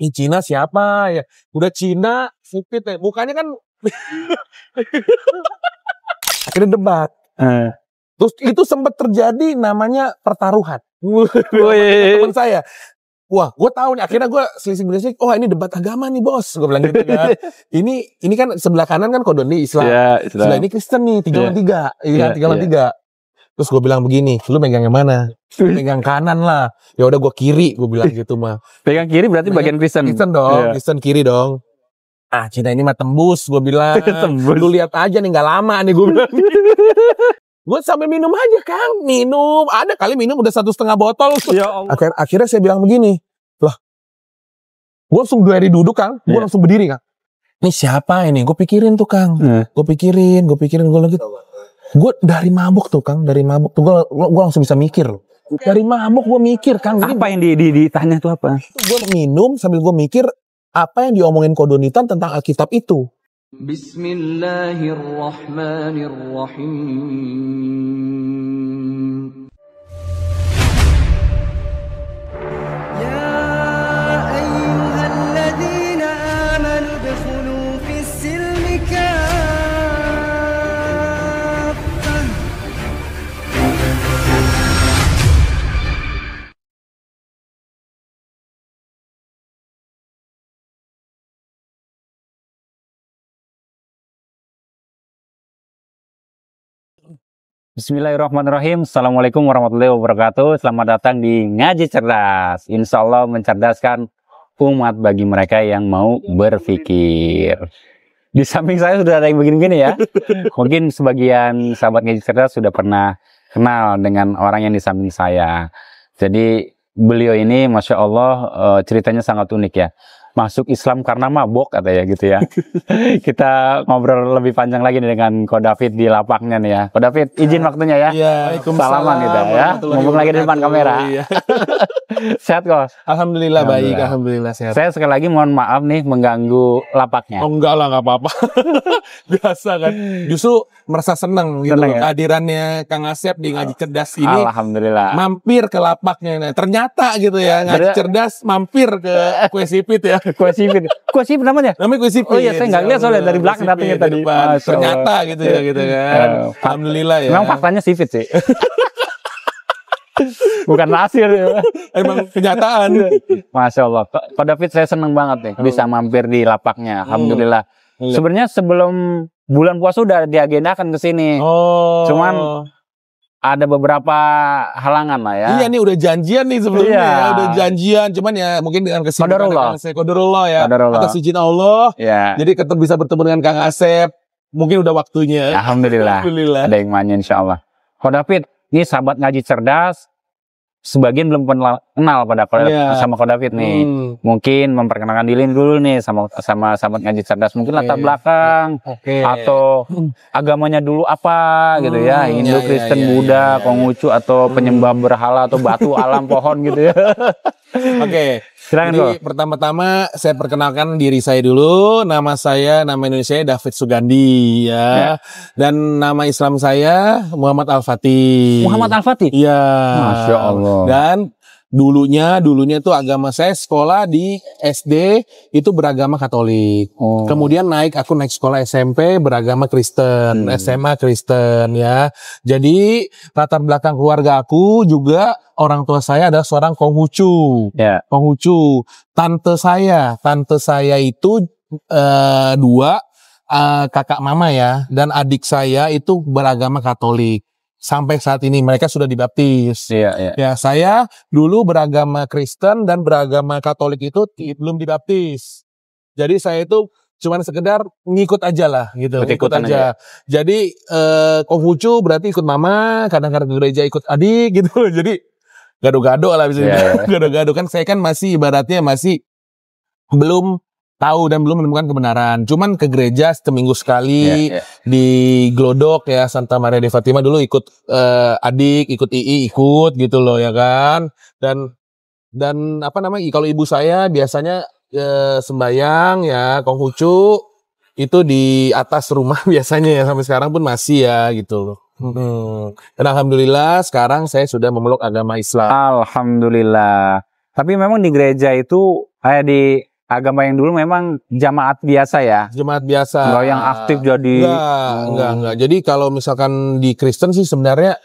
Ini Cina siapa ya? Udah Cina, sipit ya. Mukanya kan akhirnya debat. Terus itu sempat terjadi namanya pertaruhan. Teman saya. Wah, gue tahu nih. Akhirnya gue selisih. Oh, ini debat agama nih bos. Gue bilang gitu kan. Ini kan sebelah kanan kan Kodoni Islam. Sebelah ini Kristen nih. 3 lawan 3. Terus gue bilang begini, lu megang yang mana? Megang kanan lah. Ya udah gue kiri, gue bilang gitu mah. Pegang kiri berarti bagian Kristen. Kristen dong, Kristen kiri dong. Ah, Cina ini mah tembus, gue bilang. Tembus. Lu lihat aja nih, nggak lama nih gue bilang. Gue sampai minum aja Kang, minum. Ada kali minum udah 1,5 botol. Ya Allah. Akhirnya saya bilang begini, lah, gue langsung dari duduk Kang, gue langsung berdiri Kang. Ini siapa ini? Gue pikirin tuh Kang, gue pikirin gue lagi. Gue dari mabuk tuh Kang, gue langsung bisa mikir loh. Dari mabuk gue mikir Kang. Apa yang ditanya tuh apa? Gue minum sambil gue mikir apa yang diomongin Kodonitan tentang Alkitab itu. Bismillahirrahmanirrahim. Ya ayyuhalladzina amanu dukhulu fis silmi kaffah. Bismillahirrahmanirrahim. Assalamualaikum warahmatullahi wabarakatuh. Selamat datang di Ngaji Cerdas. Insya Allah mencerdaskan umat bagi mereka yang mau berpikir. Di samping saya sudah ada yang begini-begini ya. Mungkin sebagian sahabat Ngaji Cerdas sudah pernah kenal dengan orang yang di samping saya. Jadi beliau ini Masya Allah ceritanya sangat unik ya. Masuk Islam karena mabok katanya gitu ya. Kita ngobrol lebih panjang lagi nih dengan Ko David di lapaknya nih ya. Ko David izin waktunya ya. Iya. Salaman kita ya. Ngomong lagi di depan kamera. Iya. Sehat kok? Alhamdulillah baik, alhamdulillah sehat. Saya sekali lagi mohon maaf nih mengganggu lapaknya. Oh enggak lah, nggak apa-apa. Biasa kan. Justru merasa senang gitu ya? Kehadirannya Kang Asep di Ngaji Cerdas ini. Alhamdulillah. Mampir ke lapaknya. Nah, ternyata gitu ya Ngaji Cerdas mampir ke Kue Sipit ya. Kue Sipit namanya? Namanya Kue Sipit. Oh iya, saya nggak lihat soalnya dari belakang datangnya tadi. Ternyata gitu ya kan. Alhamdulillah ya. Memang faktanya Sipit sih. Bukan hasil ya. Emang kenyataan. Masya Allah. Ko David saya seneng banget nih bisa mampir di lapaknya. Alhamdulillah. Sebenarnya sebelum bulan puasa udah diagendakan ke sini. Cuman ada beberapa halangan lah ya. Iya nih udah janjian nih sebelumnya ya. Udah janjian. Cuman ya mungkin dengan kesibukan Qadarullah ya. Atas izin Allah. Ya. Jadi bisa bertemu dengan Kang Asep. Mungkin udah waktunya. Alhamdulillah. Ada yang manja insya Allah. Ko David, ini sahabat Ngaji Cerdas. Sebagian belum kenal sama Ko David nih. Mungkin memperkenalkan diri dulu nih sama sahabat Ngaji Cerdas. Mungkin latar belakang atau agamanya dulu apa gitu ya. Hindu, Kristen, Buddha, Konghucu atau penyembah berhala atau batu alam pohon gitu ya. Silakan. Jadi pertama-tama saya perkenalkan diri saya dulu. Nama Indonesia David Sugandi ya. Dan nama Islam saya Muhammad Al-Fatih. Muhammad Al-Fatih? Iya. Masya Allah. Dan dulunya itu agama saya sekolah di SD itu beragama Katolik. Kemudian aku naik sekolah SMP beragama Kristen, SMA Kristen ya. Jadi latar belakang keluarga aku juga orang tua saya adalah seorang Konghucu. Konghucu. Tante saya itu 2 kakak mama ya, dan adik saya itu beragama Katolik. Sampai saat ini mereka sudah dibaptis. Ya, saya dulu beragama Kristen dan beragama Katolik itu belum dibaptis. Jadi saya itu cuman sekedar ngikut aja lah gitu. Ikut aja. Jadi Konghucu berarti ikut mama, kadang-kadang ke gereja ikut adik gitu. Jadi gado-gado lah bisa. Gado-gado kan saya kan masih ibaratnya belum tahu dan belum menemukan kebenaran. Cuman ke gereja seminggu sekali di Glodok ya, Santa Maria de Fatima dulu ikut adik, ikut ikut gitu loh ya kan. Dan kalau ibu saya biasanya sembayang ya Konghucu itu di atas rumah biasanya ya, sampai sekarang pun masih ya gitu loh. Dan alhamdulillah sekarang saya sudah memeluk agama Islam. Alhamdulillah. Tapi memang di gereja itu kayak di agama yang dulu memang jamaat biasa ya. Jemaat biasa. Enggak yang aktif jadi. Enggak. Jadi kalau misalkan di Kristen sih sebenarnya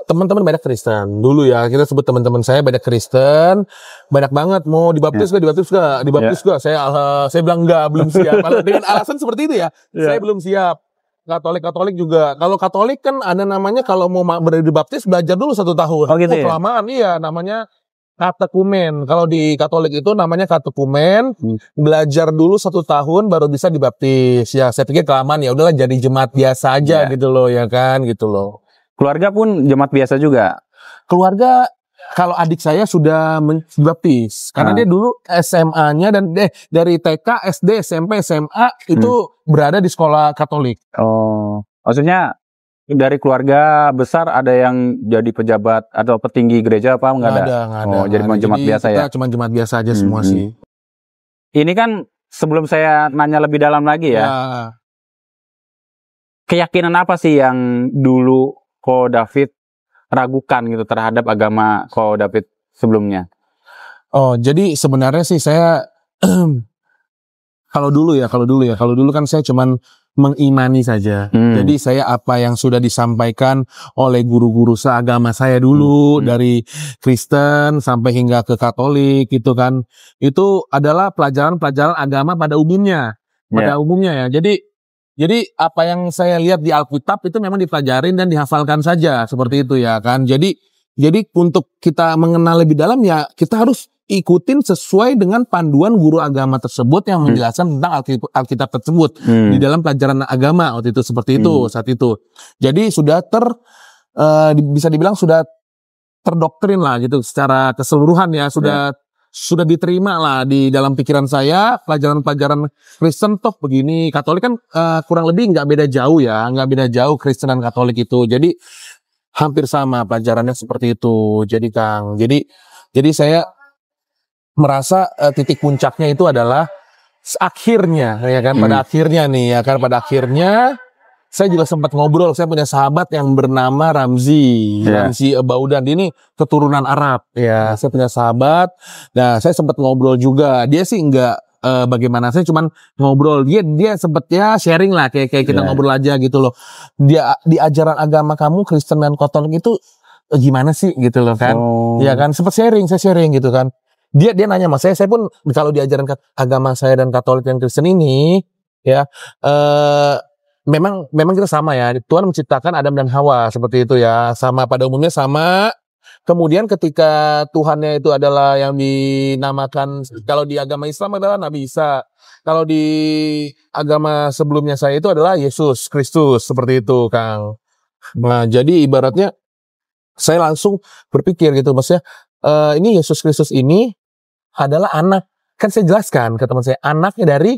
teman-teman banyak Kristen dulu ya, kita sebut teman-teman saya banyak Kristen, banyak banget mau dibaptis gak, saya bilang enggak, belum siap. Kalau dengan alasan seperti itu ya, saya belum siap. Katolik juga, kalau Katolik kan ada namanya kalau mau dibaptis belajar dulu 1 tahun. Oh gitu ya? Kelamaan, iya, namanya katekumen. Kalau di Katolik itu namanya katekumen, belajar dulu 1 tahun baru bisa dibaptis. Ya saya pikir kelamaan, ya udahlah jadi jemaat biasa aja gitu loh, ya kan, gitu loh. Keluarga pun jemaat biasa juga. Keluarga, kalau adik saya sudah dibaptis karena dia dulu SMA-nya dan dari TK, SD, SMP, SMA itu berada di sekolah Katolik. Oh, maksudnya dari keluarga besar ada yang jadi pejabat atau petinggi gereja apa enggak ada? Nggak ada. Oh, jadi jemaat biasa ya. Kita cuma jemaat biasa aja semua sih. Ini kan sebelum saya nanya lebih dalam lagi ya. Keyakinan apa sih yang dulu Ko David ragukan gitu terhadap agama Ko David sebelumnya? Oh, jadi sebenarnya sih saya kalau dulu kan saya cuman mengimani saja. Jadi saya apa yang sudah disampaikan oleh guru-guru seagama saya dulu dari Kristen sampai hingga ke Katolik gitu kan. Itu adalah pelajaran-pelajaran agama pada umumnya. Ya. Jadi apa yang saya lihat di Alkitab itu memang dipelajarin dan dihafalkan saja seperti itu ya kan. Jadi untuk kita mengenal lebih dalam ya kita harus ikutin sesuai dengan panduan guru agama tersebut yang menjelaskan tentang Alkitab tersebut di dalam pelajaran agama waktu itu seperti itu saat itu. Jadi sudah bisa dibilang sudah terdoktrin lah gitu secara keseluruhan ya, sudah diterima lah di dalam pikiran saya pelajaran-pelajaran Kristen toh begini. Katolik kan kurang lebih nggak beda jauh Kristen dan Katolik itu. Jadi hampir sama pelajarannya seperti itu. Jadi Kang, jadi saya merasa titik puncaknya itu adalah akhirnya ya kan, pada akhirnya saya juga sempat ngobrol. Saya punya sahabat yang bernama Ramzi Baudan. Ini keturunan Arab ya. Saya punya sahabat. Nah, saya sempat ngobrol juga. Dia sih enggak bagaimana, saya cuman ngobrol. Dia sempat ya sharing lah kayak kita ngobrol aja gitu loh. Dia di ajaran agama kamu Kristen dan Katolik itu gimana sih gitu loh kan. Iya kan, sempat saya sharing gitu kan. Dia nanya sama saya pun kalau di ajaran agama saya dan Katolik dan Kristen ini ya memang kita sama ya. Tuhan menciptakan Adam dan Hawa seperti itu ya, sama pada umumnya sama. Kemudian ketika Tuhannya itu adalah yang dinamakan, kalau di agama Islam adalah Nabi Isa, kalau di agama sebelumnya saya itu adalah Yesus Kristus seperti itu Kang. Nah jadi ibaratnya saya langsung berpikir gitu, maksudnya ini Yesus Kristus ini adalah anak, kan saya jelaskan ke teman saya, anaknya dari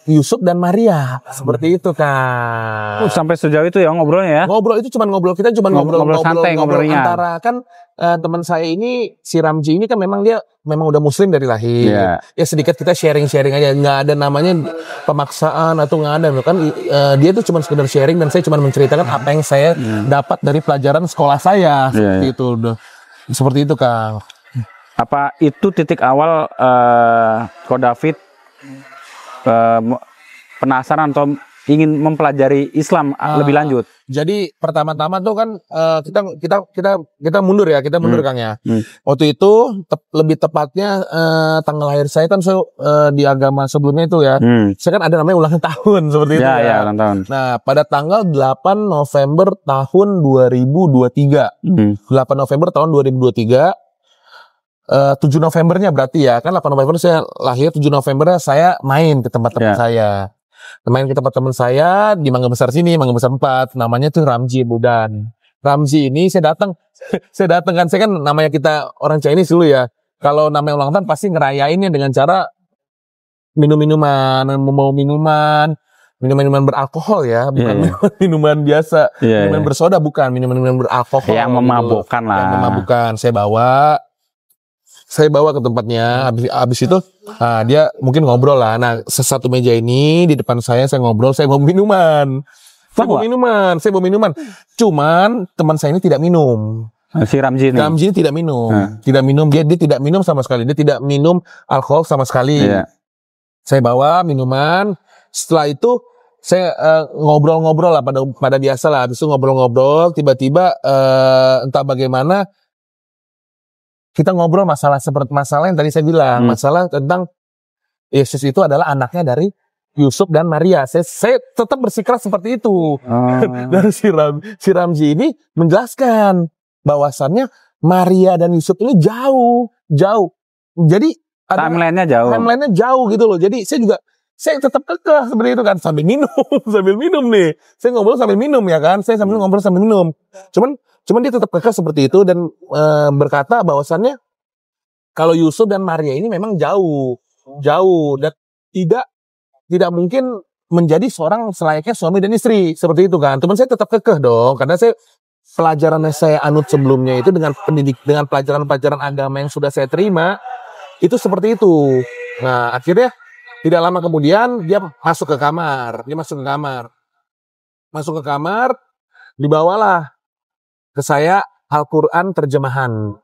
Yusuf dan Maria seperti itu kan. Sampai sejauh itu ya ngobrolnya ya. Ngobrol itu cuma ngobrol, kita cuma ngobrol santai, ngobrol antara kan teman saya ini si Ramji ini kan memang dia udah muslim dari lahir. Ya sedikit kita sharing aja, nggak ada namanya pemaksaan atau nggak ada kan. Dia tuh cuma sekedar sharing dan saya cuma menceritakan apa yang saya dapat dari pelajaran sekolah saya seperti itu. Seperti itu Kang. Apa itu titik awal Ko David penasaran atau ingin mempelajari Islam lebih lanjut? Jadi pertama-tama tuh kan kita mundur ya, Kang ya. Waktu itu lebih tepatnya tanggal lahir saya kan di agama sebelumnya itu ya. Saya kan ada namanya ulang tahun seperti itu ya. Ulang tahun. Nah, pada tanggal 8 November tahun 2023. 8 November tahun 2023. 7 Novembernya berarti ya, kan 8 November saya lahir, 7 November saya main ke tempat teman saya. Main ke tempat teman saya di Mangga Besar sini, Mangga Besar 4, namanya tuh Ramzi Baudan. Ramzi ini saya datang kan, saya kan namanya kita orang Chinese dulu ya. Kalau namanya ulang tahun pasti ngerayainnya dengan cara minuman beralkohol ya, bukan minuman biasa, minuman bersoda bukan, minuman beralkohol. Yang memabukkan lah. Yang memabukkan, saya bawa ke tempatnya. Habis itu dia mungkin ngobrol lah. Nah, satu meja ini di depan saya ngobrol, saya bawa minuman. Saya bawa minuman. Cuman teman saya ini tidak minum. Si Ramzi ini. Ramzi ini tidak minum. Nah. Tidak minum, dia tidak minum sama sekali. Dia tidak minum alkohol sama sekali. Iya. Saya bawa minuman. Setelah itu saya ngobrol-ngobrol lah pada biasa lah. Habis itu ngobrol-ngobrol, tiba-tiba entah bagaimana kita ngobrol masalah seperti masalah yang tadi saya bilang, masalah tentang Yesus itu adalah anaknya dari Yusuf dan Maria. Saya tetap bersikeras seperti itu. Dan si Ramzi ini menjelaskan bahwasannya Maria dan Yusuf ini jauh. Jadi Timeline-nya jauh. Timeline-nya jauh gitu loh. Jadi saya tetap kekeh seperti itu kan, sambil minum nih. Saya ngobrol sambil minum ya kan. Saya sambil ngobrol sambil minum. Cuman dia tetap kekeh seperti itu dan berkata bahwasannya kalau Yusuf dan Maria ini memang jauh dan tidak mungkin menjadi seorang selayaknya suami dan istri seperti itu kan. Teman saya tetap kekeh dong, karena pelajaran yang saya anut sebelumnya itu dengan pelajaran-pelajaran agama yang sudah saya terima itu seperti itu. Nah, akhirnya tidak lama kemudian dia masuk ke kamar, dibawalah ke saya Al-Quran terjemahan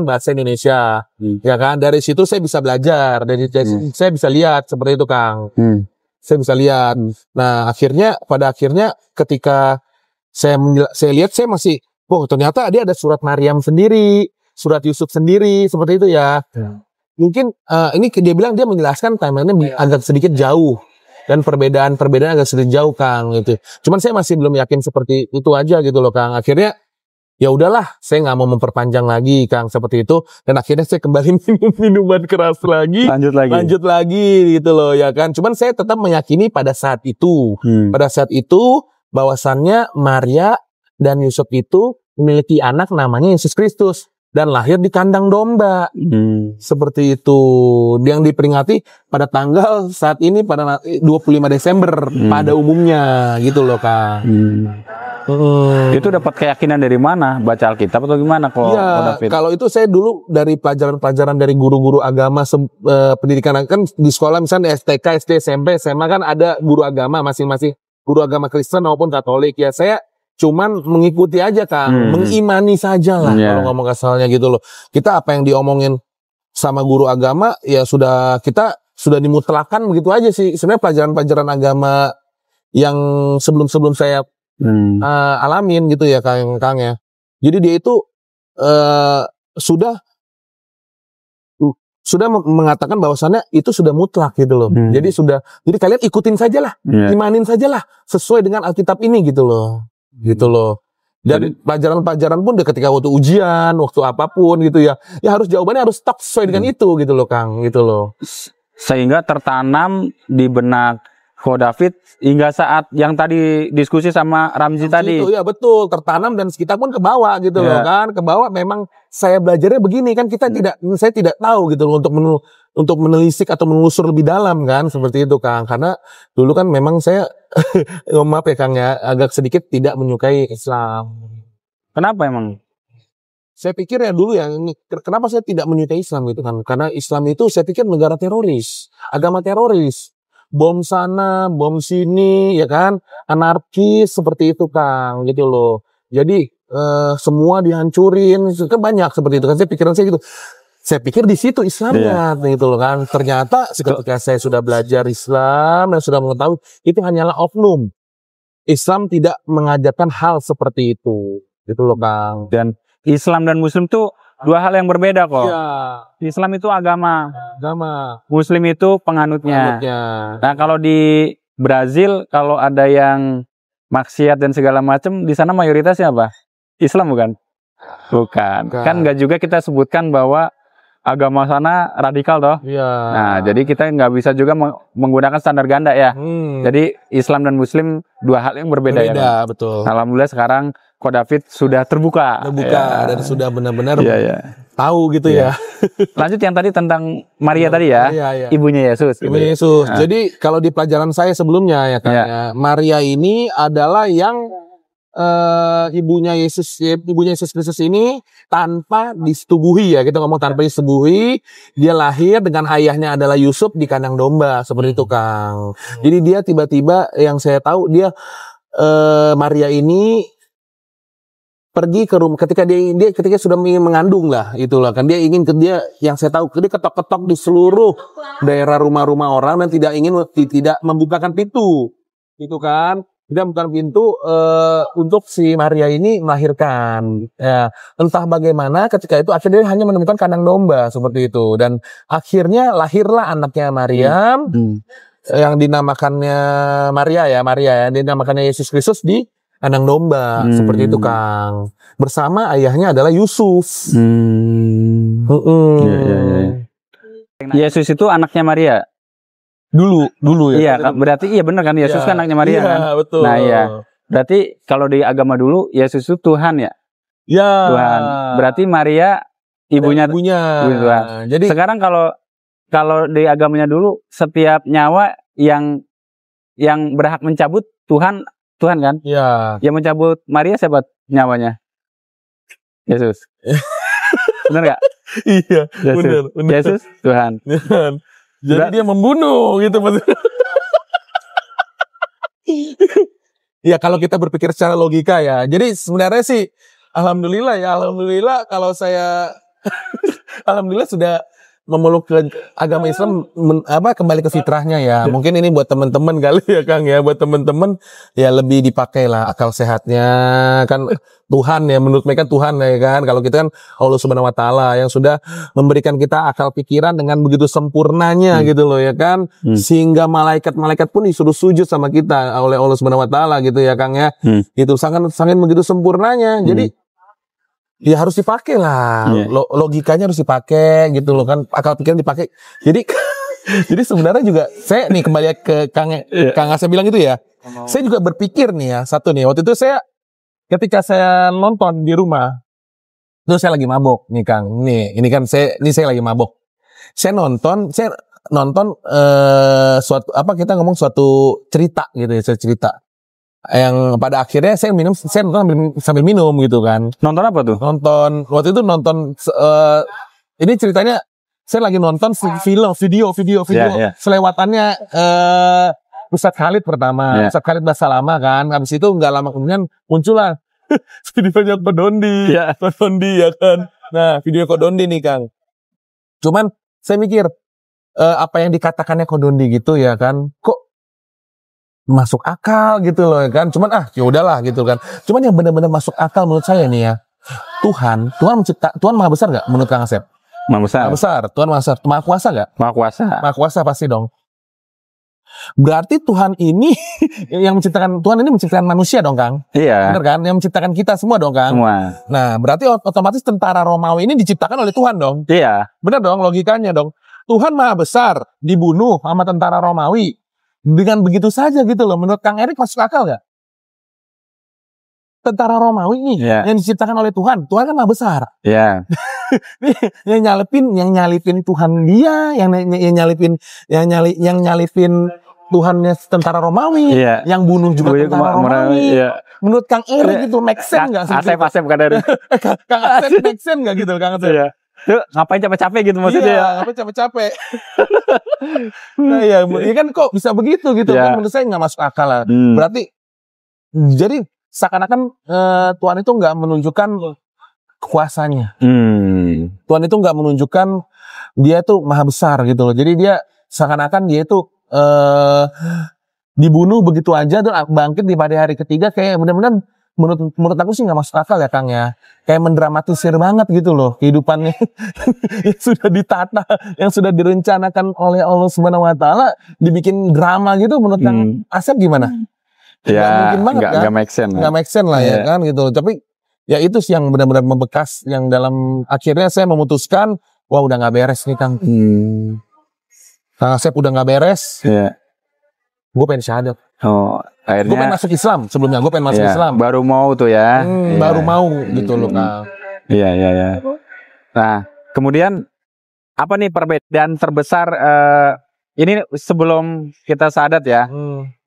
bahasa Indonesia, ya kan. Dari situ saya bisa belajar, saya bisa lihat seperti itu, Kang. Saya bisa lihat. Nah, pada akhirnya ketika saya lihat, saya masih, ternyata dia ada surat Maryam sendiri, surat Yusuf sendiri, seperti itu ya. Mungkin ini dia bilang dia menjelaskan timeline-nya agak sedikit jauh dan perbedaan agak sedikit jauh, Kang, gitu. Cuman saya masih belum yakin seperti itu aja gitu loh, Kang. Akhirnya ya udahlah, saya nggak mau memperpanjang lagi, Kang, seperti itu. Dan akhirnya saya kembali minum minuman keras lagi. Lanjut lagi gitu loh, ya kan. Cuman saya tetap meyakini pada saat itu. Bahwasannya Maria dan Yusuf itu memiliki anak namanya Yesus Kristus. Dan lahir di kandang domba. Seperti itu. Yang diperingati pada tanggal saat ini pada 25 Desember pada umumnya gitu loh, Kang. Itu dapat keyakinan dari mana? Baca Alkitab atau gimana kok? Iya, kalau itu saya dulu dari pelajaran-pelajaran dari guru-guru agama pendidikan, kan di sekolah misalnya STK, SD, SMP, SMA kan ada guru agama masing-masing, guru agama Kristen maupun Katolik. Ya saya cuman mengikuti aja, Kang, mengimani saja lah kalau ngomong kasalnya gitu loh. Kita apa yang diomongin sama guru agama ya kita sudah dimutlakan begitu aja sih. Sebenarnya pelajaran-pelajaran agama yang sebelum saya alamin gitu ya, Kang ya. Jadi dia itu sudah mengatakan bahwasannya itu sudah mutlak gitu loh. Jadi kalian ikutin sajalah, imanin sajalah sesuai dengan Alkitab ini gitu loh. Dan pelajaran-pelajaran pun ketika waktu ujian, waktu apapun gitu ya harus jawabannya harus tetap sesuai dengan itu gitu loh, Kang, gitu loh. Sehingga tertanam di benak Ko David hingga saat yang tadi diskusi sama Ramzi tadi. Itu ya betul, tertanam dan kita pun ke bawah gitu loh, kan. Ke bawah memang saya belajarnya begini kan, saya tidak tahu gitu loh untuk menelisik atau menelusur lebih dalam kan, seperti itu, Kang. Karena dulu kan memang saya maaf ya, Kang ya, agak sedikit tidak menyukai Islam. Kenapa emang? Saya pikir ya dulu ya, kenapa saya tidak menyukai Islam gitu kan? Karena Islam itu saya pikir negara teroris, agama teroris. Bom sana, bom sini, ya kan, anarkis seperti itu, Kang, gitu loh. Jadi semua dihancurin, kan banyak seperti itu kan. Pikiran saya gitu. Saya pikir di situ Islamnya, gitu loh kan. Ternyata ketika saya sudah belajar Islam dan sudah mengetahui itu hanyalah oknum. Islam tidak mengajarkan hal seperti itu, gitu loh, Kang. Dan Islam dan Muslim tuh dua hal yang berbeda kok. Iya. Islam itu agama. Muslim itu penganutnya. Nah, kalau di Brazil kalau ada yang maksiat dan segala macam, di sana mayoritasnya apa? Islam bukan? Bukan. Kan nggak juga kita sebutkan bahwa agama sana radikal toh. Iya. Nah, jadi kita nggak bisa juga menggunakan standar ganda ya. Jadi Islam dan Muslim dua hal yang berbeda ya. Kan? Betul. Alhamdulillah sekarang Ko David sudah terbuka dan sudah benar-benar tahu gitu ya. Lanjut yang tadi tentang Maria tadi ya, ibunya Yesus. Ibunya Yesus. Nah. Jadi kalau di pelajaran saya sebelumnya ya, kan, Maria ini adalah yang ibunya Yesus Kristus ini tanpa disetubuhi ya, kita ngomong tanpa disetubuhi, dia lahir dengan ayahnya adalah Yusuf di kandang domba seperti itu, Kang. Jadi dia tiba-tiba yang saya tahu dia Maria ini pergi ke rumah ketika ketika sudah ingin mengandung lah, itulah kan dia ingin yang saya tahu dia ketok-ketok di seluruh daerah rumah-rumah orang dan tidak membukakan pintu, itu kan. Tidak membuka pintu untuk si Maria ini melahirkan. Ya, entah bagaimana ketika itu akhirnya dia hanya menemukan kandang domba seperti itu dan akhirnya lahirlah anaknya Maryam yang dinamakannya Maria ya, dinamakannya Yesus Kristus di kandang domba seperti itu Kang. Bersama ayahnya adalah Yusuf. Yesus itu anaknya Maria. Dulu ya. Iya, berarti iya benar kan Yesus kan anaknya Maria kan. Iya, betul. Nah, iya. Berarti kalau di agama dulu Yesus itu Tuhan ya? Ya. Tuhan. Berarti Maria ibunya Tuhan. Jadi sekarang kalau di agamanya dulu setiap nyawa yang berhak mencabut Tuhan kan? ya. Yang mencabut Maria siapa nyawanya? Yesus. Benar nggak? Iya, benar. Yesus Tuhan. Jadi dia membunuh gitu maksudnya. Ya kalau kita berpikir secara logika ya. Jadi sebenarnya sih alhamdulillah kalau saya alhamdulillah sudah memeluk ke agama Islam kembali ke fitrahnya ya. Mungkin ini buat teman-teman kali ya Kang ya, buat teman-teman ya lebih dipakai lah akal sehatnya kan Tuhan ya, menurut mereka Tuhan ya kan. Kalau kita kan Allah Subhanahu wa taala yang sudah memberikan kita akal pikiran dengan begitu sempurnanya gitu loh ya kan. Sehingga malaikat-malaikat pun disuruh sujud sama kita oleh Allah Subhanahu wa taala gitu ya Kang ya. Itu sangat begitu sempurnanya. Jadi ya harus dipakai lah, logikanya harus dipakai gitu loh kan, akal pikiran dipakai. Jadi jadi sebenarnya juga saya nih kembali ke Kang Asep bilang itu ya. Saya juga berpikir nih ya satu nih, waktu itu ketika saya nonton di rumah, terus saya lagi mabok nih Kang, ini saya lagi mabok. Saya nonton suatu cerita gitu ya, cerita. Yang pada akhirnya saya nonton sambil minum gitu kan. Nonton apa tuh? Waktu itu nonton ini ceritanya saya lagi nonton video selewatannya Ustadz Khalid pertama. Ustadz Khalid bahasa lama kan. Habis itu nggak lama kemudian muncullah videonya Kodondi. Kodondi ya kan. Nah, video Kodondi nih Kang. Cuman saya mikir apa yang dikatakannya Kodondi gitu ya kan. Kok masuk akal gitu loh kan, cuman ya udahlah gitu kan. Cuman yang benar-benar masuk akal menurut saya nih ya, Tuhan maha besar nggak menurut Kang Asep? Maha besar. Tuhan maha besar. Maha kuasa nggak? Maha kuasa pasti dong. Berarti Tuhan ini Tuhan ini menciptakan manusia dong Kang. Iya. Bener kan? Yang menciptakan kita semua dong Kang. Semua. Nah berarti otomatis tentara Romawi ini diciptakan oleh Tuhan dong. Iya. Bener dong logikanya dong. Tuhan maha besar dibunuh sama tentara Romawi. Dengan begitu saja gitu loh, menurut Kang Erik masuk akal gak? Tentara Romawi nih yang diciptakan oleh Tuhan kan maha besar. Iya. yang nyalipin Tuhan dia, yang nyalipin Tuhannya tentara Romawi, yang bunuh juga tentara Romawi. Menurut Kang Erik itu make sense nggak? Asep kadang. Kang Asep make sense nggak gitu Kang Asep? Iya. Tuh, ngapain capek-capek gitu maksudnya ya? Ngapain capek-capek? Nah ya kan kok bisa begitu gitu kan? Menurut saya nggak masuk akal lah. Berarti jadi seakan-akan Tuhan itu nggak menunjukkan kuasanya. Tuhan itu nggak menunjukkan dia itu maha besar gitu loh. Jadi dia seakan-akan dia itu dibunuh begitu aja dan bangkit di pada hari ketiga, kayak benar-benar menurut aku sih nggak masuk akal ya Kang ya. Kayak mendramatisir banget gitu loh kehidupannya yang sudah ditata, yang sudah direncanakan oleh Allah Subhanahu wa taala dibikin drama gitu. Menurut Kang Asep gimana? Ya, mungkin banget kan? Nggak make sense. Nggak make sense lah ya kan gitu. Tapi ya itu sih yang benar-benar membekas, yang dalam akhirnya saya memutuskan, wah udah nggak beres nih Kang. Kang Asep udah nggak beres. Gue pengen syahadat. Akhirnya gue pengen masuk Islam sebelumnya. Gue pengen masuk Islam. Baru mau tuh ya. Baru mau gitu loh Kang. Iya. Nah, kemudian apa nih perbedaan terbesar ini sebelum kita syahadat ya.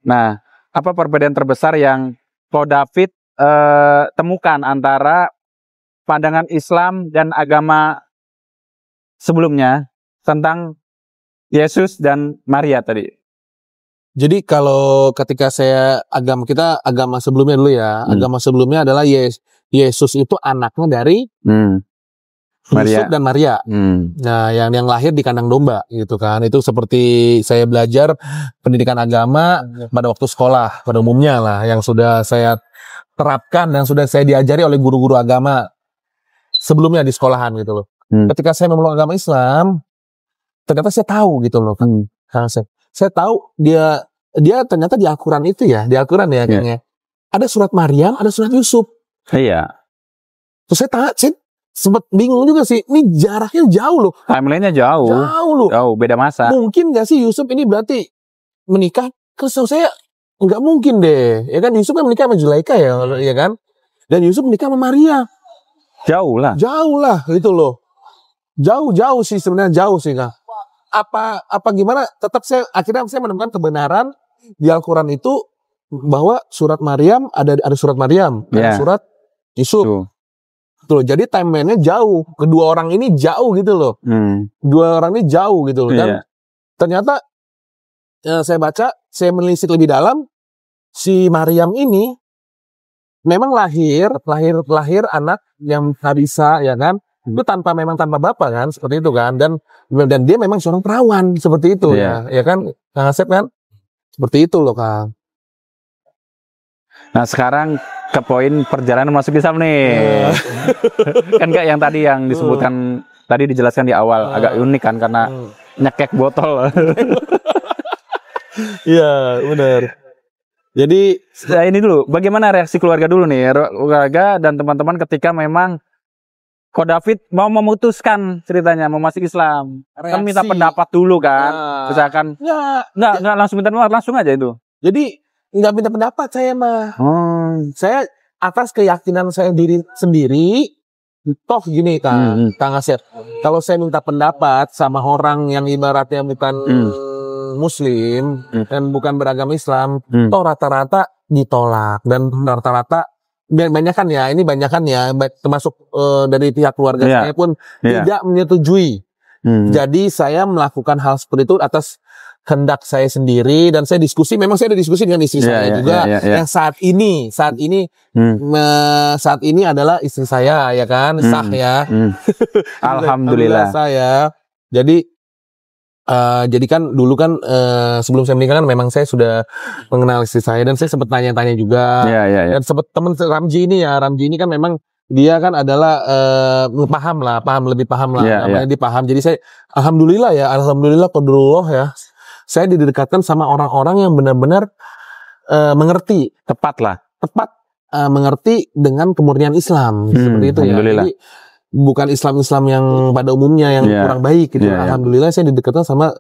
Nah, apa perbedaan terbesar yang Ko David temukan antara pandangan Islam dan agama sebelumnya tentang Yesus dan Maria tadi? Jadi kalau ketika saya agama sebelumnya dulu ya, agama sebelumnya adalah Yesus itu anaknya dari Maria. Yusuf dan Maria. Nah, yang lahir di kandang domba gitu kan. Itu seperti saya belajar pendidikan agama pada waktu sekolah pada umumnya lah, yang sudah saya terapkan dan sudah saya diajari oleh guru-guru agama sebelumnya di sekolahan gitu loh. Ketika saya memeluk agama Islam, ternyata saya tahu gitu loh kan. Saya tahu dia ternyata di Al-Quran itu ya, di Al-Quran ya kayaknya. Ada surat Maryam, ada surat Yusuf. Iya. Terus saya sempat bingung juga sih, ini jaraknya jauh loh. Timelinenya jauh. Jauh loh. Jauh, beda masa. Mungkin gak sih Yusuf ini berarti menikah? Kesel saya nggak mungkin deh. Ya kan Yusuf kan menikah sama Zulaikha ya kan? Dan Yusuf menikah sama Maria. Jauh lah. Jauh lah gitu loh. Jauh sih sebenarnya jauh sih Kak. Apa gimana? Tetap akhirnya saya menemukan kebenaran di Al-Quran itu bahwa surat Maryam ada surat Maryam, ada surat Yusuf. Tuh, jadi timeline-nya jauh. Kedua orang ini jauh gitu loh. Dua orang ini jauh gitu loh. Dan ternyata saya baca, saya menelisik lebih dalam, si Maryam ini memang lahir anak yang Harisa ya kan. Itu tanpa bapak kan, seperti itu kan. Dan dia memang seorang perawan seperti itu ya kan. Kang Asep kan? Seperti itu loh Kang. Nah sekarang ke poin perjalanan masuk Islam nih. Kan Kak yang tadi yang disebutkan tadi dijelaskan di awal agak unik kan karena nyekek botol. Iya benar. Jadi ini dulu bagaimana reaksi keluarga dulu nih, keluarga dan teman-teman ketika memang Ko David mau memutuskan ceritanya mau masuk Islam. Kan minta pendapat dulu kan. Misalkan nggak langsung minta pendapat, langsung aja itu. Jadi nggak minta pendapat saya mah. Saya atas keyakinan saya diri sendiri. Toh gini Kang Asep. Kalau saya minta pendapat sama orang yang ibaratnya bukan Muslim dan bukan beragama Islam, toh rata-rata ditolak dan rata-rata banyakan ya termasuk dari pihak keluarga saya pun tidak menyetujui. Jadi saya melakukan hal seperti itu atas kehendak saya sendiri dan saya memang saya ada diskusi dengan istri saya juga yang saat ini adalah istri saya ya kan sah ya. Alhamdulillah saya. Jadi kan dulu kan sebelum saya menikah kan memang saya sudah mengenal istri saya dan saya sempat tanya-tanya juga dan sempat teman Ramji ini kan memang dia kan adalah lebih paham lah namanya dia paham. Jadi saya alhamdulillah qadarullah ya, saya didekatkan sama orang-orang yang benar-benar mengerti tepat mengerti dengan kemurnian Islam seperti itu ya. Jadi bukan Islam yang pada umumnya yang kurang baik gitu. Alhamdulillah saya didekatkan sama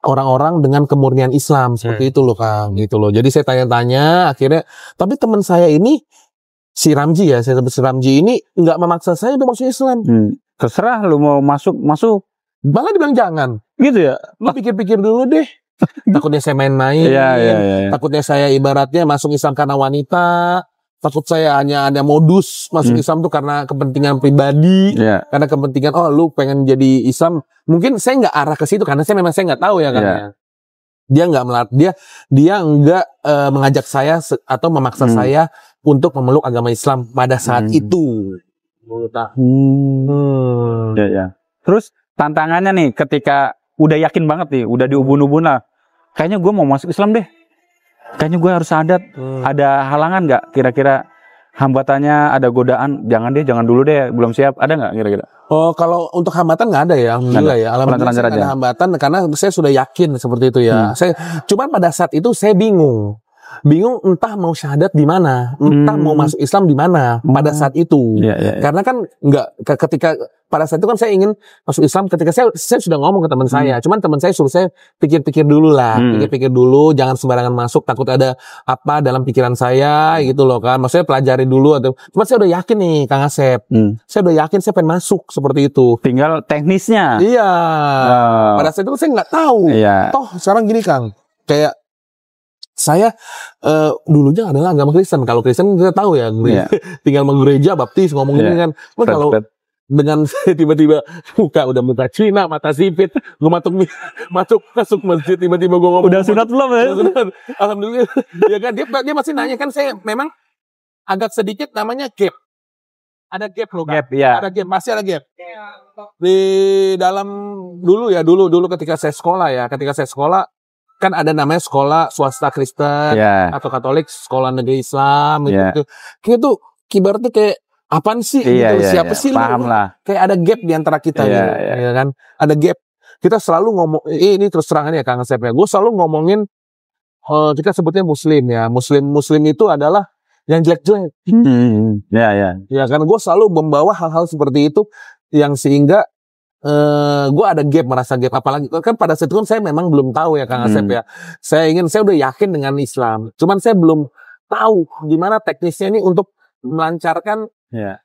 orang-orang dengan kemurnian Islam seperti itu loh Kang gitu loh. Jadi saya tanya-tanya akhirnya, tapi teman saya ini si Ramji ya, saya sebut si Ramji ini nggak memaksa saya untuk masuk Islam. Terserah lu mau masuk. Malah dibilang jangan. Gitu ya. Lu pikir-pikir dulu deh. Takutnya saya main-main. Takutnya saya ibaratnya masuk Islam karena wanita. Takut saya hanya ada modus masuk Islam tuh karena kepentingan pribadi, karena kepentingan lu pengen jadi Islam. Mungkin saya nggak arah ke situ karena saya nggak tahu ya kan. Dia nggak mengajak saya atau memaksa saya untuk memeluk agama Islam pada saat itu. Terus tantangannya nih ketika udah yakin banget nih, udah diubun-ubun lah, kayaknya gue mau masuk Islam deh. Kayaknya gue harus adat. Ada halangan nggak? Kira-kira hambatannya, ada godaan? Jangan dulu deh, belum siap. Ada nggak kira-kira? Oh, kalau untuk hambatan nggak ada ya, alhamdulillah ya. Alhamdulillah saya nggak ada hambatan karena saya sudah yakin seperti itu ya. Cuman pada saat itu saya bingung entah mau syahadat di mana, entah mau masuk Islam di mana pada saat itu. Karena kan ketika pada saat itu kan saya ingin masuk Islam ketika saya sudah ngomong ke teman saya. Cuman teman saya suruh saya pikir-pikir dulu lah, pikir-pikir dulu, jangan sembarangan masuk, takut ada apa dalam pikiran saya gitu loh kan. Maksudnya pelajari dulu atau. Cuman saya udah yakin nih Kang Asep. Saya udah yakin saya pengen masuk seperti itu. Tinggal teknisnya. Iya. Pada saat itu saya nggak tahu. Toh sekarang gini Kang, kayak saya dulunya adalah agama Kristen. Kalau Kristen kita tahu ya, tinggal menggereja, baptis, ngomong ini kan. Kalau dengan tiba-tiba muka udah mata Cina, mata sipit, gue masuk masjid, tiba-tiba gue ngomong. Udah sunat belum ya? Alhamdulillah. Ya kan dia masih nanya kan, saya memang agak sedikit namanya gap. Ada gap loh, Kak. Gap, ya. Ada gap, masih ada gap. Di dalam dulu ketika saya sekolah kan ada namanya sekolah swasta Kristen Ya. atau Katolik, sekolah negeri Islam Ya. gitu. Kayak tuh kibarnya kayak apaan sih Iya, gitu. iya, Siapa iya. sih lu? Paham lah. Kayak ada gap di antara kita Iya, gitu, iya. ya kan? Ada gap. Kita selalu ngomong ini terus terangan ya Kang Asep ya. Gue selalu ngomongin kita sebutnya muslim ya. Muslim itu adalah yang jelek-jelek. Ya, ya. Ya kan gue selalu membawa hal-hal seperti itu yang sehingga gue ada gap, merasa gap, apalagi kan pada saat itu kan saya memang belum tahu ya Kang Asep ya. Saya udah yakin dengan Islam, cuman saya belum tahu gimana teknisnya ini untuk melancarkan Ya.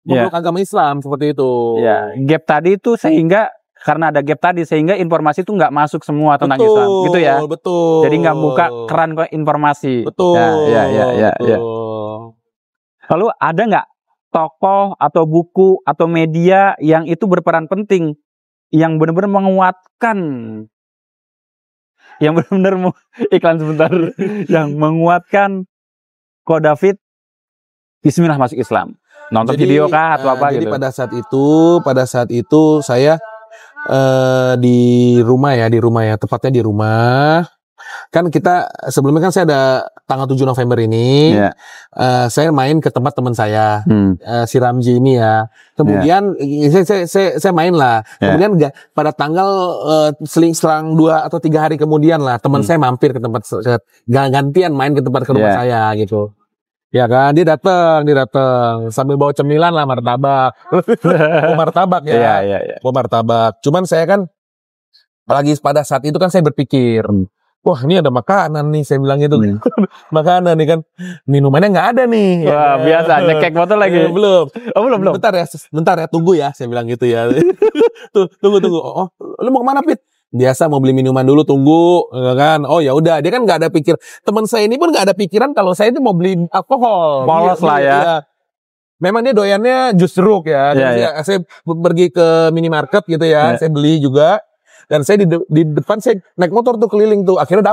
memeluk agama Islam seperti itu. Ya, gap tadi itu sehingga karena ada gap tadi sehingga informasi itu nggak masuk semua tentang Islam, gitu ya. Betul. Jadi nggak buka keran informasi. Betul. Ya. Lalu ada nggak tokoh atau buku atau media yang itu berperan penting, yang benar-benar menguatkan, yang benar-benar iklan sebentar, yang menguatkan Ko David Bismillah masuk Islam, nonton video kah atau apa jadi gitu? pada saat itu saya di rumah ya, tepatnya di rumah. Kan kita sebelumnya kan saya ada tanggal 7 November ini, Ya. saya main ke tempat teman saya, si Ramji ini ya. Kemudian saya main lah. Ya. Kemudian pada tanggal selang 2 atau 3 hari kemudian lah, teman saya mampir ke tempat gantian main ke tempat rumah Ya. saya gitu. Ya kan, dia datang sambil bawa cemilan lah, martabak. Bawa martabak ya. Iya. Bawa martabak. Cuman saya kan lagi pada saat itu kan saya berpikir, wah ini ada makanan nih, saya bilang gitu. Makanan nih kan, minumannya nggak ada nih. Wah, biasa nyekek motor lagi. Belum. Oh, belum. Bentar ya, tunggu ya, saya bilang gitu ya. Tunggu. Oh, lu mau kemana, Pit? Biasa mau beli minuman dulu, tunggu, ya kan? Oh ya udah, dia kan nggak ada pikir. Teman saya ini pun nggak ada pikiran kalau saya itu mau beli alkohol. Polos lah ya. Memang dia doyannya jus jeruk ya. Iya, Jadi saya pergi ke minimarket gitu ya, saya beli juga. Dan saya di depan saya naik motor tuh keliling tuh, akhirnya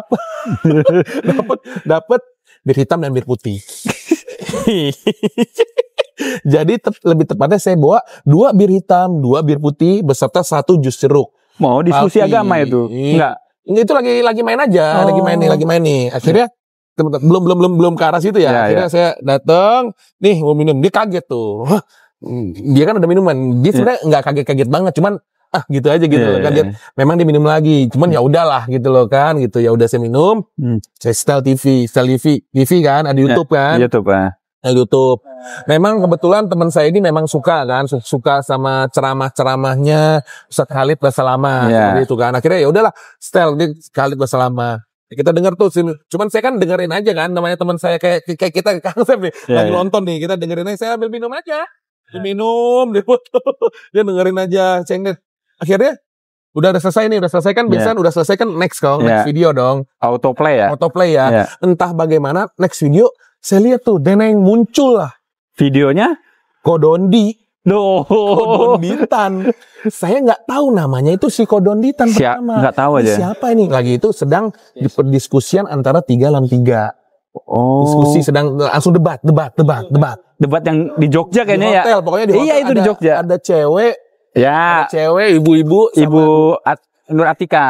dapet bir hitam dan bir putih. Jadi lebih tepatnya saya bawa 2 bir hitam, 2 bir putih beserta 1 jus jeruk. Mau diskusi Tapi, agama itu? Enggak. Itu lagi main aja, lagi main nih. Akhirnya belum ke arah situ ya. Akhirnya saya datang, nih mau minum, dia kaget tuh. Dia kan ada minuman, dia sebenarnya nggak kaget banget, cuman gitu aja gitu loh, kaget. Memang dia minum lagi, cuman ya udahlah gitu loh kan, gitu ya udah saya minum. Saya setel TV kan, ada YouTube kan. YouTube. Memang kebetulan teman saya ini memang suka sama ceramah-ceramahnya Ustaz Khalid Basalamah seperti itu kan. Akhirnya ya udahlah, setel dia Khalid Basalamah. Kita dengar tuh, cuman saya kan dengerin aja kan, namanya teman saya kayak kita Kang Sep nih, lagi nonton nih, kita dengerin aja, saya ambil minum aja. Dia minum, dia dengerin aja, cengket. Akhirnya udah selesai kan, biasanya udah selesai kan next video dong. Autoplay ya. Entah bagaimana next video saya lihat tuh Deneng muncul lah. Videonya Kodondi. Kodonditan. Saya nggak tahu namanya itu si Kodonditan pertama. Nggak tahu aja. Siapa ini? Lagi itu sedang diperdiskusian antara 3 lawan 3. Diskusi sedang langsung debat. Debat yang di Jogja kayaknya di hotel, ya. Pokoknya di hotel. Iya, itu di Jogja. Ada cewek. Ya. Ibu-ibu. Ibu Nur Atika.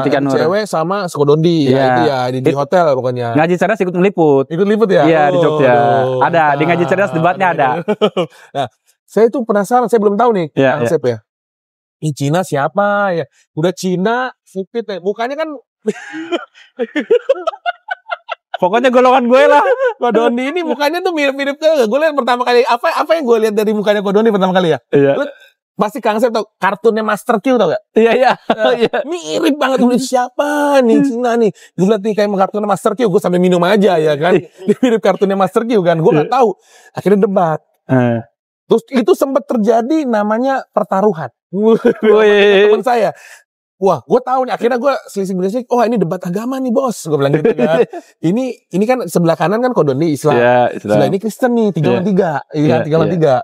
Atika Nur. Cewek sama Skodondi. Ya, itu ya di hotel pokoknya. Ngaji Cerdas ikut meliput. Ya? Iya, di Jogja. Ada di Ngaji Cerdas debatnya ada. Nah, saya tuh penasaran, saya belum tahu nih, Kang Sep ya. Ini Cina siapa ya? Udah Cina, sipit ya. Mukanya kan pokoknya golongan gue lah. Kodondi ini mukanya tuh mirip-mirip ke. Gue lihat pertama kali apa yang gue lihat dari mukanya Kodondi pertama kali ya. Iya. Pasti Kang Sep tau kartunnya Master Q tau gak? Iya. Mirip banget. Gue siapa nih Cina nih? Gue lihat nih kayak kartunnya Master Q. Gue sampai minum aja ya kan. Dia mirip kartunnya Master Q kan. Gue nggak tahu. Akhirnya debat. Terus itu sempat terjadi namanya pertaruhan. Teman saya. Wah, gue tahu nih. Akhirnya gue selisih. Oh, ini debat agama nih bos. Gue bilang gitu kan. Ini kan sebelah kanan kan Kodondi Islam. Sebelah ini Kristen nih. 3 lawan 3. Iya kan 3 lawan 3.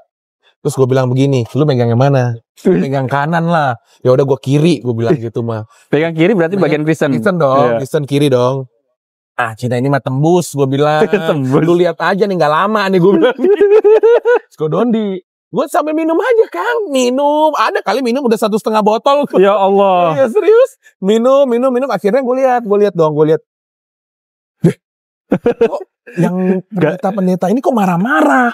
Terus gue bilang begini, lu megang yang mana? Megang kanan lah. Ya udah gue kiri, gue bilang gitu mah. Pegang kiri berarti bagian Kristen. Kristen dong, Kristen kiri dong. Cina ini mah tembus, gue bilang. Tembus. Lu lihat aja nih, nggak lama nih gue bilang. Skodondi. Gue sampai minum aja, Kang. Minum. Ada kali minum udah 1,5 botol. Ya Allah. Ya serius. Minum. Akhirnya gue lihat. Kok yang pendeta ini kok marah-marah?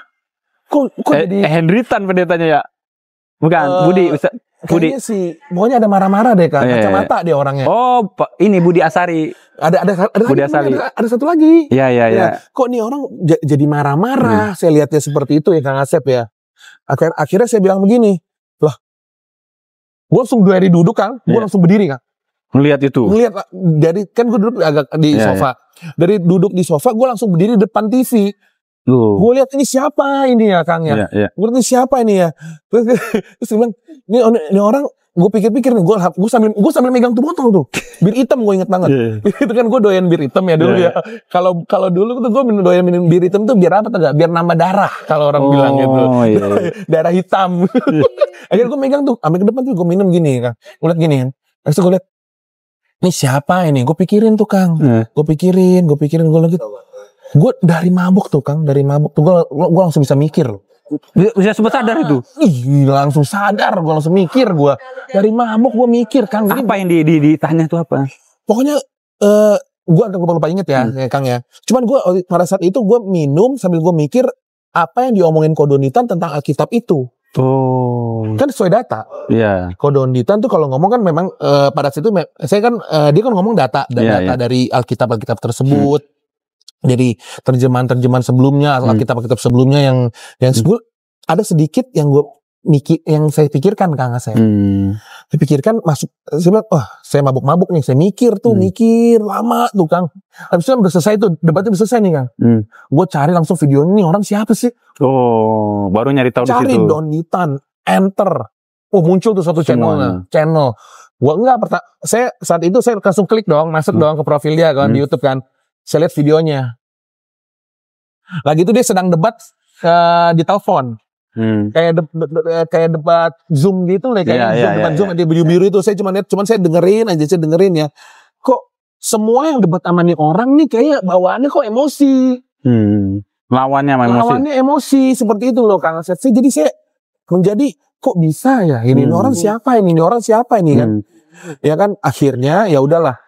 Kok jadi... Henry Tan pendetanya ya? Bukan, Budi. Kayaknya sih, pokoknya ada marah-marah deh, Kang. Kacamata dia orangnya. Oh, ini Budi Asari. Ada Budi lagi, Asari. ada satu lagi. Iya. Kok nih orang jadi marah-marah? Saya lihatnya seperti itu ya, Kang Asep ya. Akhirnya saya bilang begini, lah, gue langsung dari duduk, Kang. Gue langsung berdiri, Kang. Melihat itu. Ngelihat dari, kan gue duduk agak di sofa. Dari duduk di sofa, gue langsung berdiri depan TV. Gue lihat ini siapa ini ya, Kang ya. Gue lihat ini siapa ini ya. Terus gue bilang, ini orang, gue pikir-pikir nih, gue sambil megang tuh botol tuh, bir hitam, gue inget banget. Itu kan gue doyan bir hitam ya dulu ya. Kalau dulu tuh gue doyan minum bir hitam tuh biar apa tuh, biar nambah darah kalau orang bilang gitu. Darah hitam. Akhirnya gue megang tuh, sampai ke depan tuh gue minum gini, Kang. Gue liat gini kan. Terus gue liat, ini siapa ini? Gue pikirin tuh, Kang. Gue pikirin gue lagi. Gue dari mabuk tuh, Kang, gue langsung bisa mikir loh. Bisa sempat sadar itu? Ih, langsung sadar, gue langsung mikir gue. Dari mabuk gue mikir, Kang. Apa yang ditanya tuh apa? Pokoknya, gue agak lupa inget ya, Kang ya. Cuman gue pada saat itu gue minum sambil gue mikir apa yang diomongin Kodonitan tentang Alkitab itu. Kan sesuai data. Iya. Kodonitan tuh kalau ngomong kan memang pada saat itu saya kan dia kan ngomong data dari Alkitab tersebut. Jadi terjemahan sebelumnya, Alkitab sebelumnya yang sebut ada sedikit yang saya pikirkan, Kang Asep. Saya pikirkan masuk, saya bilang, saya mabuk-mabuk nih, saya mikir lama tuh, Kang. Habis itu udah selesai tuh, debatnya udah selesai nih, Kang. Gue cari langsung video ini, orang siapa sih? Oh, baru nyari tahu di situ. Cari Donitan, enter. Muncul tuh satu channel. Gua saya saat itu saya langsung klik dong, masuk dong ke profil dia kan di YouTube kan. Saya lihat videonya. Lagi itu dia sedang debat di telepon. Kayak debat Zoom gitu lah, kayak Zoom ada biru-biru itu. Saya cuman saya dengerin ya. Kok semua yang debat sama nih orang nih kayak bawaannya kok emosi. Lawannya emosi seperti itu loh, Kang Asep. Jadi saya menjadi kok bisa ya ini orang siapa ini kan. Ya kan akhirnya ya udahlah.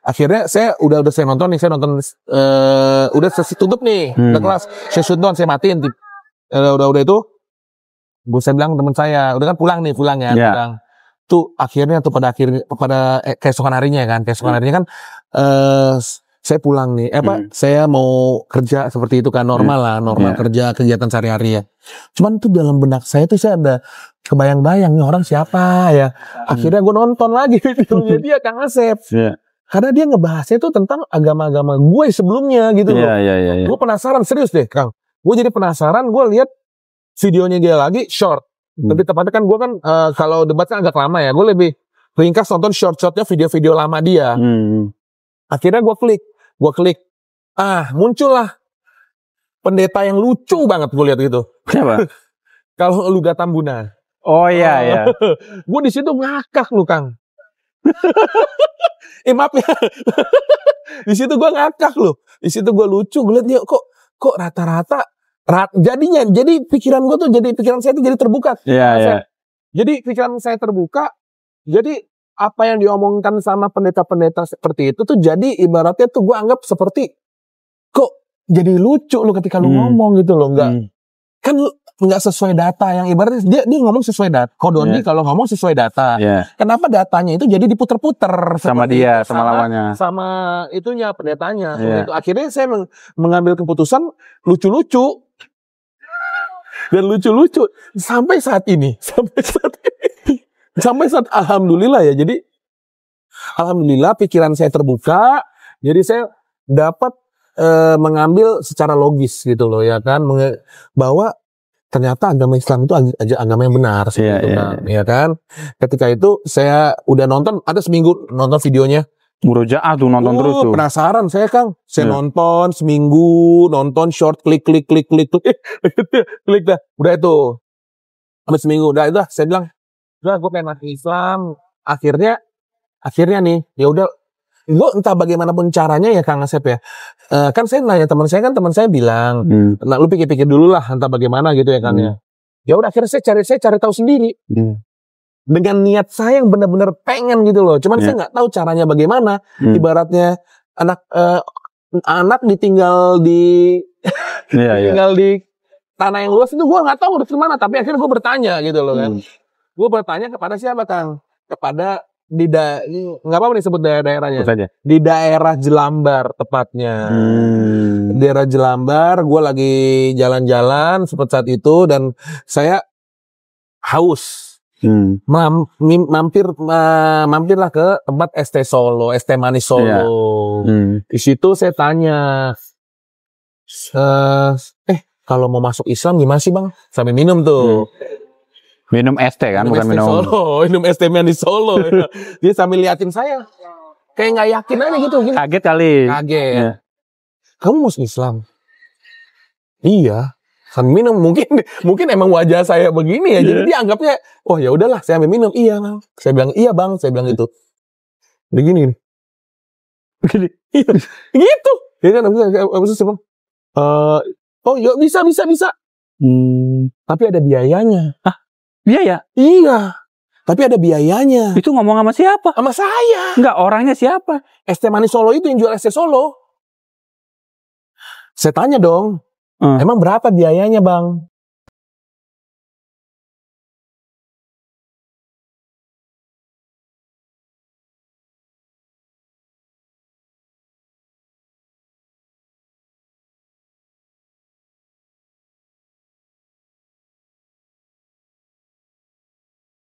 Akhirnya saya udah saya nonton udah sesi tutup nih, udah kelas, saya nonton, saya matiin, udah itu, saya bilang teman saya, udah kan pulang ya, pulang. Tuh akhirnya tuh pada keesokan harinya kan, saya pulang nih, saya mau kerja seperti itu kan, normal kerja kegiatan sehari-hari ya. Cuman tuh dalam benak saya tuh saya ada kebayang-bayang nih orang siapa ya. Akhirnya gue nonton lagi videonya dia, Kang Asep. Karena dia ngebahasnya itu tentang agama-agama gue sebelumnya gitu loh. Gue penasaran, serius deh, Kang. Gue jadi penasaran, gue lihat videonya dia lagi, short. Lebih tepatnya kan gue kan, kalau debatnya agak lama ya, gue lebih ringkas nonton short-shortnya video-video lama dia. Akhirnya gue klik. Muncullah pendeta yang lucu banget gue lihat gitu. Siapa? Kalau Luga Tambuna. Oh iya. Gue di situ ngakak lu, Kang. Maaf ya. Di situ gue ngakak loh. Di situ gue lucu, gue lihat dia kok rata-rata jadi pikiran saya tuh jadi terbuka. Iya. Jadi pikiran saya terbuka. Jadi apa yang diomongkan sama pendeta-pendeta seperti itu tuh jadi ibaratnya tuh gue anggap seperti kok jadi lucu lo ketika lu ngomong gitu loh, kan nggak sesuai data yang ibaratnya dia ngomong sesuai data. Kodoni kalau ngomong sesuai data. Kenapa datanya itu jadi diputer-puter sama dia, sama lawannya, sama itunya pendetanya. Itu akhirnya saya mengambil keputusan lucu-lucu dan lucu-lucu sampai saat ini. Sampai saat alhamdulillah ya. Jadi alhamdulillah pikiran saya terbuka. Jadi saya dapat mengambil secara logis gitu loh ya kan, bahwa ternyata agama Islam itu agama yang benar ya kan. Ketika itu saya udah nonton, ada seminggu nonton videonya. Murojaah tuh nonton terus tuh. Penasaran saya, Kang. Saya nonton seminggu, nonton short, klik dah. Udah itu. Habis seminggu udah itu saya bilang, udah gue pengen masuk Islam. Akhirnya nih, ya udah gue entah bagaimanapun caranya ya Kang Asep ya. Kan saya nanya teman saya bilang, nah lu pikir-pikir dulu lah entah bagaimana gitu ya kan ya. Ya udah akhirnya saya cari tahu sendiri. Dengan niat saya yang benar-benar pengen gitu loh. Cuman saya nggak tahu caranya bagaimana. Ibaratnya anak ditinggal di tinggal di tanah yang luas itu gue nggak tahu harus kemana. Tapi akhirnya gue bertanya gitu loh kan. Gue bertanya kepada siapa Kang? Kepada nggak apa-apa disebut daerah-daerahnya. Di daerah Jelambar tepatnya. Daerah Jelambar, gue lagi jalan-jalan seperti saat itu dan saya haus. Mampirlah ke tempat ST Solo, ST Manis Solo. Di situ saya tanya, kalau mau masuk Islam gimana sih Bang? Sambil minum tuh. Minum ST kan, bukan minum Solo, minum ST Manis Solo. Dia sambil liatin saya, kayak nggak yakin aja gitu. Kaget kali. Kaget. Ya. Kamu masuk Islam? Iya. Sambil minum, mungkin emang wajah saya begini ya, jadi dia anggapnya, oh ya udahlah, saya ambil minum. Iya Bang. Saya bilang iya Bang, saya bilang gitu. Begini nih. Begini. Gitu. Dia kan abis itu Bang. Oh ya bisa. Tapi ada biayanya. Hah? Biaya? Iya. Tapi ada biayanya. Itu ngomong sama siapa? Sama saya. Enggak, orangnya siapa? ST Manis Solo itu yang jual ST Solo. Saya tanya dong, emang berapa biayanya Bang?